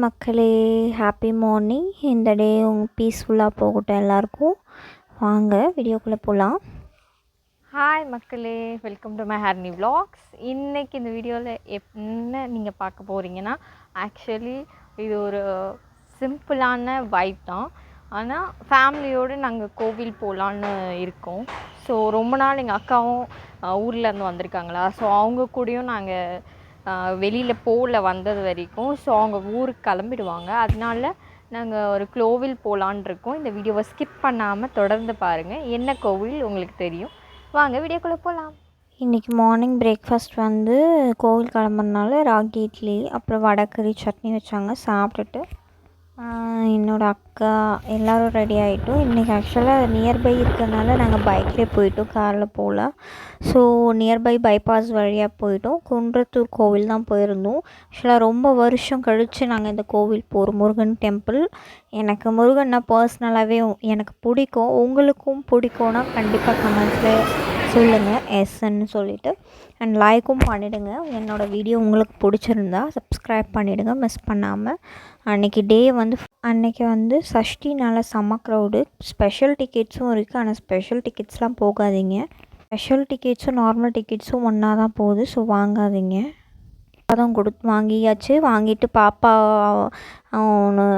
மக்களே, happy morning. இந்த டே பீஸ்ஃபுல்லாக போகட்டும் எல்லாருக்கும். வாங்க வீடியோக்குள்ளே போகலாம். ஹாய் மக்களே, வெல்கம் டு மை ஹர்னி விலாக்ஸ். இன்றைக்கி இந்த வீடியோவில் என்ன நீங்கள் பார்க்க போகிறீங்கன்னா, ஆக்சுவலி இது ஒரு சிம்பிளான வைப் தான். ஆனால் ஃபேமிலியோடு நாங்கள் கோவில் போகலான்னு இருக்கோம். ஸோ ரொம்ப நாள் எங்கள் அக்காவும் ஊர்லேருந்து வந்திருக்காங்களா, ஸோ அவங்க கூடயும் நாங்கள் வெளியில் போகல வந்தது வரைக்கும். ஸோ அவங்க ஊருக்கு கிளம்பிடுவாங்க. அதனால நாங்கள் ஒரு கோவில் போகலான் இருக்கோம். இந்த வீடியோவை ஸ்கிப் பண்ணாமல் தொடர்ந்து பாருங்கள். என்ன கோவில் உங்களுக்கு தெரியும். வாங்க வீடியோக்குள்ளே போகலாம். இன்றைக்கி மார்னிங் பிரேக்ஃபாஸ்ட் வந்து கோவில் கிளம்புறதுனால ராகி இட்லி அப்புறம் வடைக்கறி சட்னி வச்சாங்க. சாப்பிட்டுட்டு என்னோடய அக்கா எல்லோரும் ரெடி ஆகிட்டோம். இன்றைக்கி ஆக்சுவலாக நியர்பை இருக்கிறதுனால நாங்கள் பைக்லேயே போயிட்டோம், காரில் போகல. ஸோ நியர்பை பைபாஸ் வழியாக போயிட்டோம். குன்றத்தூர் கோவில் தான் போயிருந்தோம். ஆக்சுவலாக ரொம்ப வருஷம் கழித்து நாங்கள் இந்த கோவில் போகிறோம், முருகன் டெம்பிள். எனக்கு முருகன்னா பர்சனலாகவே எனக்கு பிடிக்கும். உங்களுக்கும் பிடிக்கும்னா கண்டிப்பாக கமெண்ட்ஸில் சொல்லுங்கள் எஸ்ன்னு சொல்லிவிட்டு. அண்ட் லைக்கும் பண்ணிவிடுங்க. என்னோடய வீடியோ உங்களுக்கு பிடிச்சிருந்தா சப்ஸ்கிரைப் பண்ணிவிடுங்க மிஸ் பண்ணாமல். அன்றைக்கி வந்து சஷ்டினால் செம்ம க்ரௌடு. ஸ்பெஷல் டிக்கெட்ஸும் இருக்குது. ஆனால் ஸ்பெஷல் டிக்கெட்ஸ்லாம் போகாதீங்க. ஸ்பெஷல் டிக்கெட்ஸும் நார்மல் டிக்கெட்ஸும் ஒன்றா தான் போகுது. ஸோ வாங்காதீங்க. தான் வாங்கியாச்சு. வாங்கிட்டு பாப்பா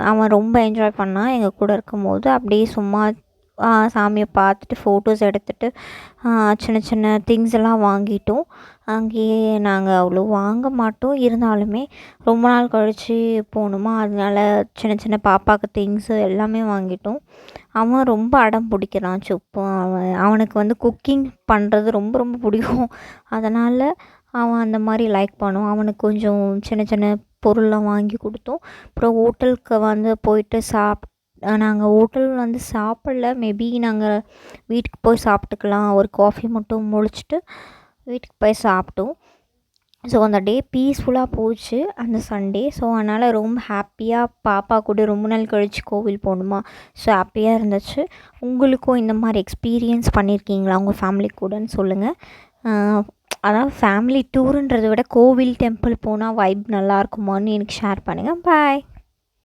அவன் ரொம்ப என்ஜாய் பண்ணான் எங்கள் கூட இருக்கும்போது. அப்படியே சும்மா சாமியை பார்த்துட்டு ஃபோட்டோஸ் எடுத்துகிட்டு சின்ன சின்ன திங்ஸ் எல்லாம் வாங்கிட்டோம். அங்கேயே நாங்கள் அவ்வளோ வாங்க மாட்டோம், இருந்தாலுமே ரொம்ப நாள் கழித்து போகணுமா, அதனால சின்ன சின்ன பாப்பாவுக்கு திங்ஸு எல்லாமே வாங்கிட்டோம். அவன் ரொம்ப அடம் பிடிக்கிறான் சுப்பு. அவனுக்கு வந்து குக்கிங் பண்ணுறது ரொம்ப ரொம்ப பிடிக்கும். அதனால் அவன் அந்த மாதிரி லைக் பண்ணுவான். அவனுக்கு கொஞ்சம் சின்ன சின்ன பொருள்லாம் வாங்கி கொடுத்தோம். அப்புறம் ஹோட்டலுக்கு வந்து போயிட்டு நாங்கள் ஹோட்டல் வந்து சாப்பிடல. மேபி நாங்கள் வீட்டுக்கு போய் சாப்பிட்டுக்கலாம். ஒரு காஃபி மட்டும் முடிச்சுட்டு வீட்டுக்கு போய் சாப்பிட்டோம். ஸோ அந்த டே பீஸ்ஃபுல்லாக போச்சு அந்த சண்டே. ஸோ அதனால் ரொம்ப ஹாப்பியாக பாப்பா கூட ரொம்ப நாள் கழித்து கோவில் போகணுமா, ஸோ ஹாப்பியாக இருந்துச்சு. உங்களுக்கும் இந்த மாதிரி எக்ஸ்பீரியன்ஸ் பண்ணியிருக்கீங்களா உங்கள் ஃபேமிலி கூடன்னு சொல்லுங்கள். அதாவது ஃபேமிலி டூருன்றதை விட கோவில் டெம்பிள் போனால் வைப் நல்லாயிருக்குமான்னு எனக்கு ஷேர் பண்ணுங்கள். பாய்.